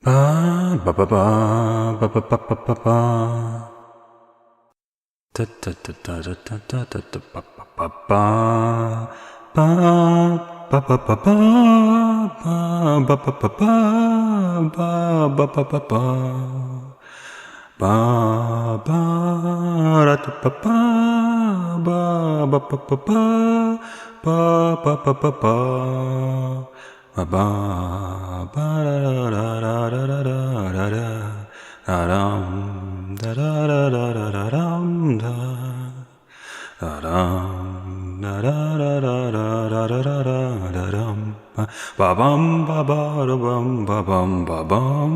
Ba ba ba ba ba ba ba ba ba ba. Da da da da da da da da da ba ba ba ba. Ba ba ba ba ba ba ba ba ba ba ba ba ba ba. Ba ba ra da ba ba ba ba ba ba ba ba ba ba ba. Ba ba ba da da da da da da da da ram da da da da da da ram da ram da da da da da da da da da ram ba bum ba ba da bum ba bum ba bum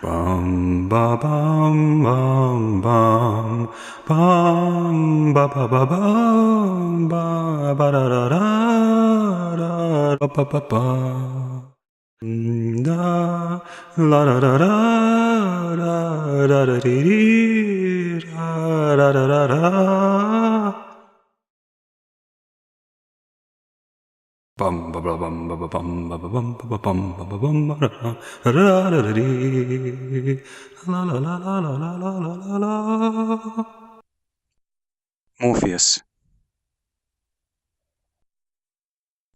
bum ba bum bum bum bum ba ba ba bum ba ba da da da da ba ba ba ba da la da da da da da da dee dee da da da da bum ba ba bum ba ba bum ba ba bum ba ba bum ba ba bum ba da da da dee la la la la la la la la la. Morpheus.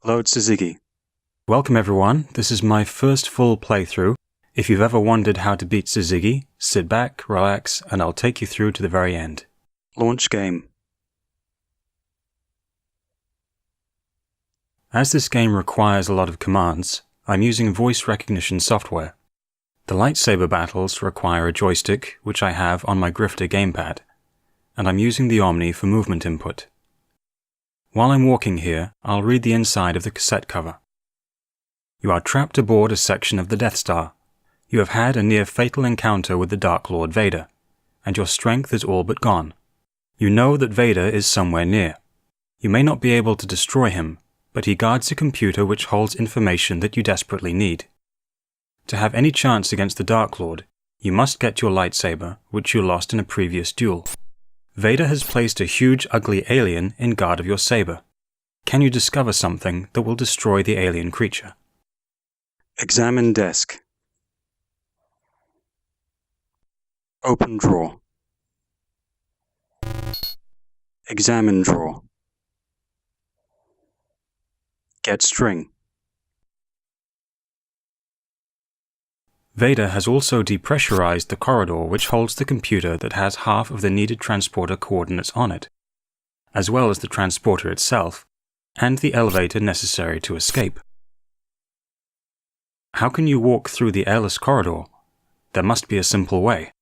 Load Syzygy. Welcome everyone, this is my first full playthrough. If you've ever wondered how to beat Syzygy, sit back, relax, and I'll take you through to the very end. Launch game. As this game requires a lot of commands, I'm using voice recognition software. The lightsaber battles require a joystick, which I have on my Grifter gamepad, and I'm using the Omni for movement input. While I'm walking here, I'll read the inside of the cassette cover. You are trapped aboard a section of the Death Star. You have had a near-fatal encounter with the Dark Lord Vader, and your strength is all but gone. You know that Vader is somewhere near. You may not be able to destroy him, but he guards a computer which holds information that you desperately need. To have any chance against the Dark Lord, you must get your lightsaber, which you lost in a previous duel. Vader has placed a huge, ugly alien in guard of your saber. Can you discover something that will destroy the alien creature? Examine desk. Open drawer. Examine drawer. Get string. Vader has also depressurized the corridor which holds the computer that has half of the needed transporter coordinates on it, as well as the transporter itself, and the elevator necessary to escape. How can you walk through the airless corridor? There must be a simple way.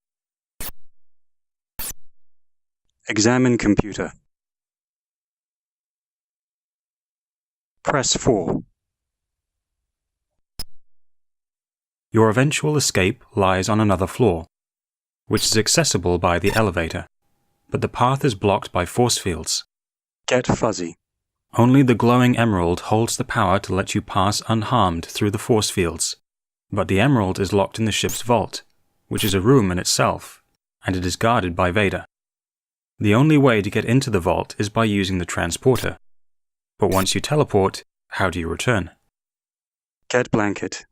Examine computer. Press 4. Your eventual escape lies on another floor, which is accessible by the elevator, but the path is blocked by force fields. Get fuzzy. Only the glowing emerald holds the power to let you pass unharmed through the force fields, but the emerald is locked in the ship's vault, which is a room in itself, and it is guarded by Vader. The only way to get into the vault is by using the transporter, but once you teleport, how do you return? Get blanket.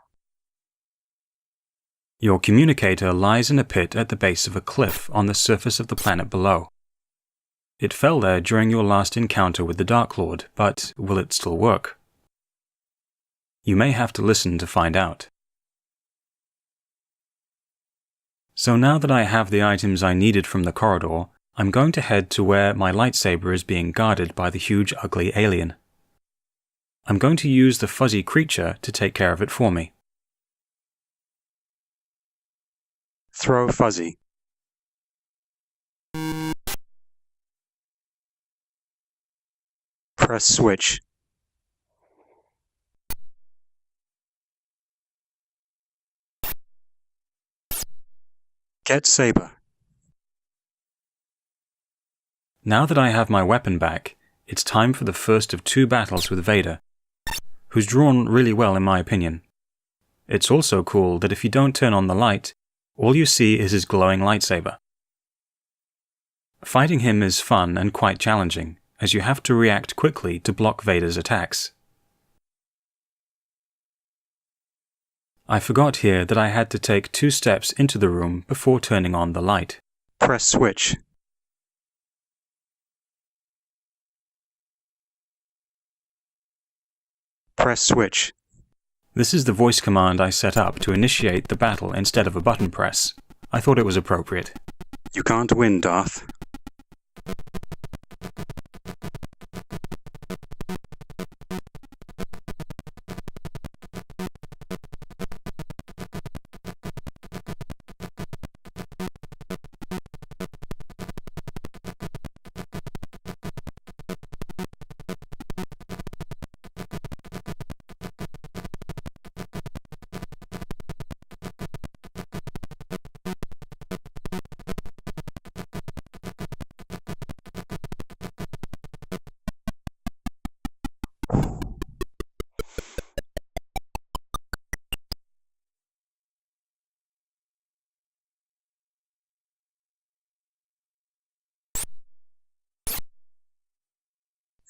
Your communicator lies in a pit at the base of a cliff on the surface of the planet below. It fell there during your last encounter with the Dark Lord, but will it still work? You may have to listen to find out. So now that I have the items I needed from the corridor, I'm going to head to where my lightsaber is being guarded by the huge ugly alien. I'm going to use the fuzzy creature to take care of it for me. Throw fuzzy. Press switch. Get saber. Now that I have my weapon back, it's time for the first of two battles with Vader, who's drawn really well in my opinion. It's also cool that if you don't turn on the light, all you see is his glowing lightsaber. Fighting him is fun and quite challenging, as you have to react quickly to block Vader's attacks. I forgot here that I had to take 2 steps into the room before turning on the light. Press switch. Press switch. This is the voice command I set up to initiate the battle instead of a button press. I thought it was appropriate. You can't win, Darth.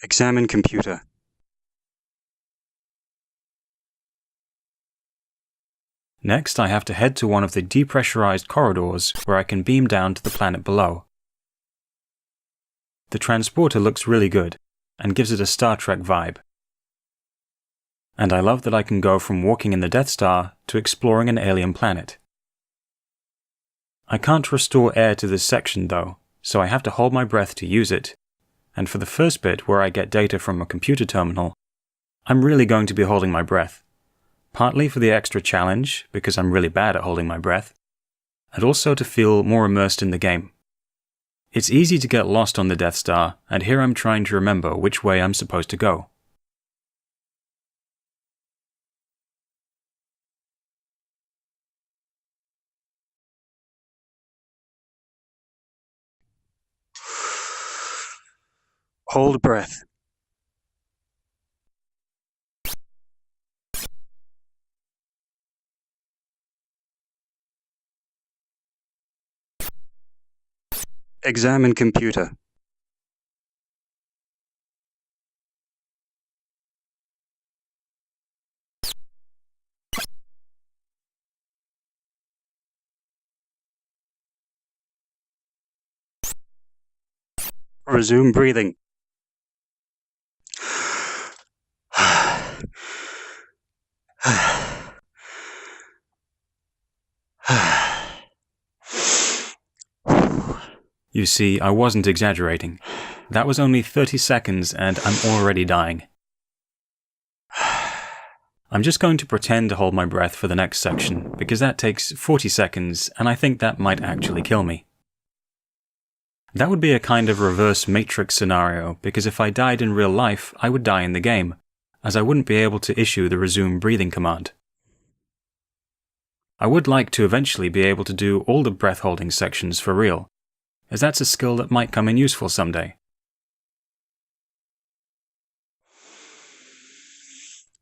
Examine computer. Next, I have to head to one of the depressurized corridors where I can beam down to the planet below. The transporter looks really good and gives it a Star Trek vibe. And I love that I can go from walking in the Death Star to exploring an alien planet. I can't restore air to this section though, so I have to hold my breath to use it. And for the first bit where I get data from a computer terminal, I'm really going to be holding my breath. Partly for the extra challenge, because I'm really bad at holding my breath, and also to feel more immersed in the game. It's easy to get lost on the Death Star, and here I'm trying to remember which way I'm supposed to go. Hold breath. Examine computer. Resume breathing. You see, I wasn't exaggerating. That was only 30 seconds and I'm already dying. I'm just going to pretend to hold my breath for the next section, because that takes 40 seconds and I think that might actually kill me. That would be a kind of reverse Matrix scenario, because if I died in real life, I would die in the game, as I wouldn't be able to issue the resume breathing command. I would like to eventually be able to do all the breath-holding sections for real, as that's a skill that might come in useful someday.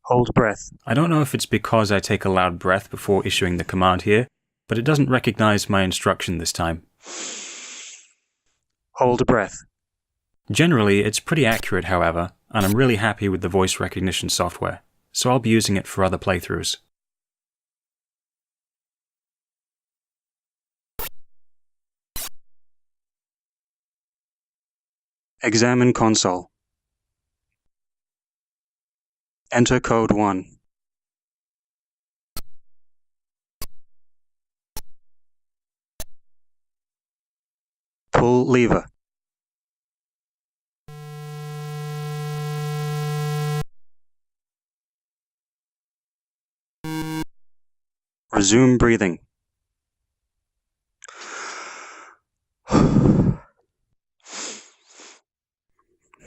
Hold breath. I don't know if it's because I take a loud breath before issuing the command here, but it doesn't recognize my instruction this time. Hold breath. Generally, it's pretty accurate, however, and I'm really happy with the voice recognition software, so I'll be using it for other playthroughs. Examine console. Enter code 1. Pull lever. Resume breathing.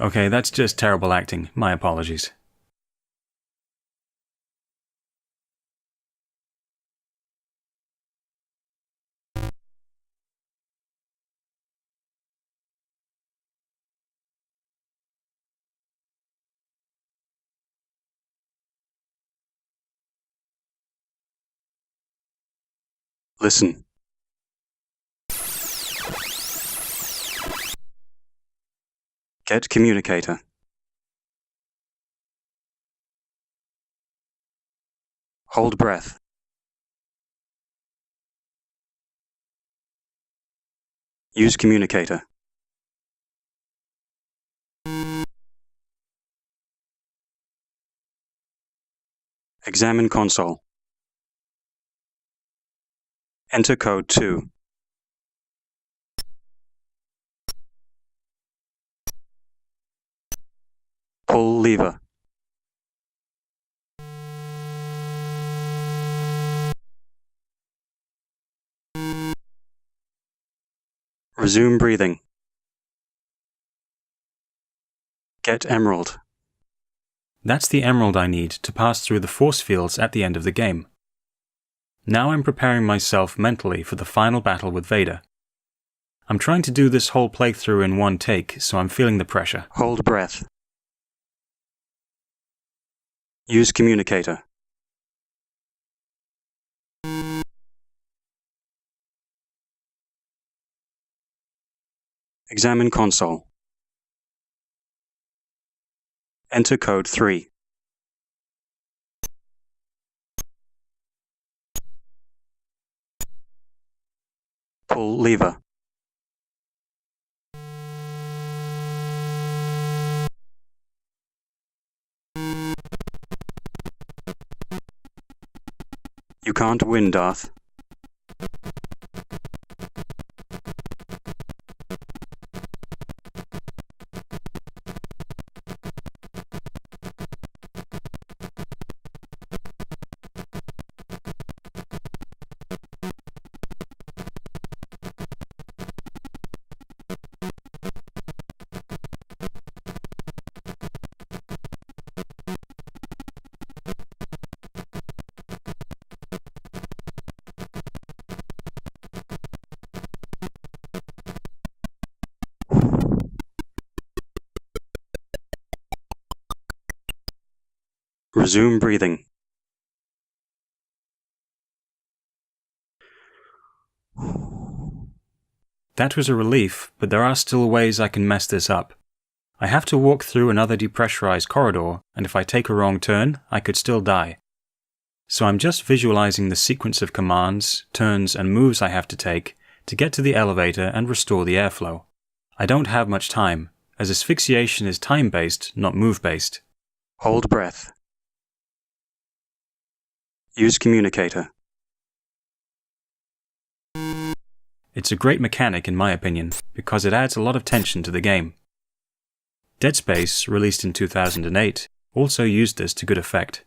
Okay, that's just terrible acting. My apologies. Listen. Get communicator. Hold breath. Use communicator. Examine console. Enter code 2. Pull lever. Resume breathing. Get emerald. That's the emerald I need to pass through the force fields at the end of the game. Now I'm preparing myself mentally for the final battle with Vader. I'm trying to do this whole playthrough in one take, so I'm feeling the pressure. Hold breath. Use communicator. Examine console. Enter code 3. Pull lever. You can't win, Darth. Resume breathing. That was a relief, but there are still ways I can mess this up. I have to walk through another depressurized corridor, and if I take a wrong turn, I could still die. So I'm just visualizing the sequence of commands, turns, and moves I have to take to get to the elevator and restore the airflow. I don't have much time, as asphyxiation is time-based, not move-based. Hold breath. Use communicator. It's a great mechanic in my opinion, because it adds a lot of tension to the game. Dead Space, released in 2008, also used this to good effect.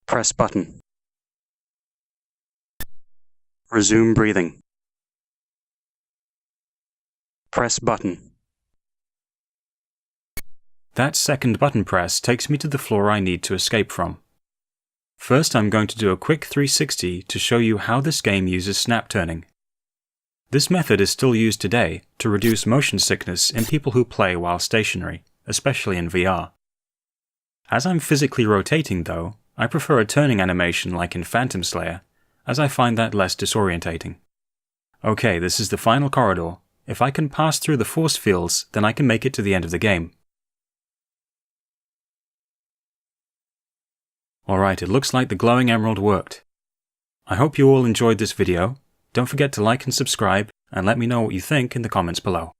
Press button. Resume breathing. Press button. That second button press takes me to the floor I need to escape from. First, I'm going to do a quick 360 to show you how this game uses snap turning. This method is still used today to reduce motion sickness in people who play while stationary, especially in VR. As I'm physically rotating though, I prefer a turning animation like in Phantom Slayer, as I find that less disorientating. Okay, this is the final corridor. If I can pass through the force fields, then I can make it to the end of the game. Alright, it looks like the glowing emerald worked. I hope you all enjoyed this video. Don't forget to like and subscribe, and let me know what you think in the comments below.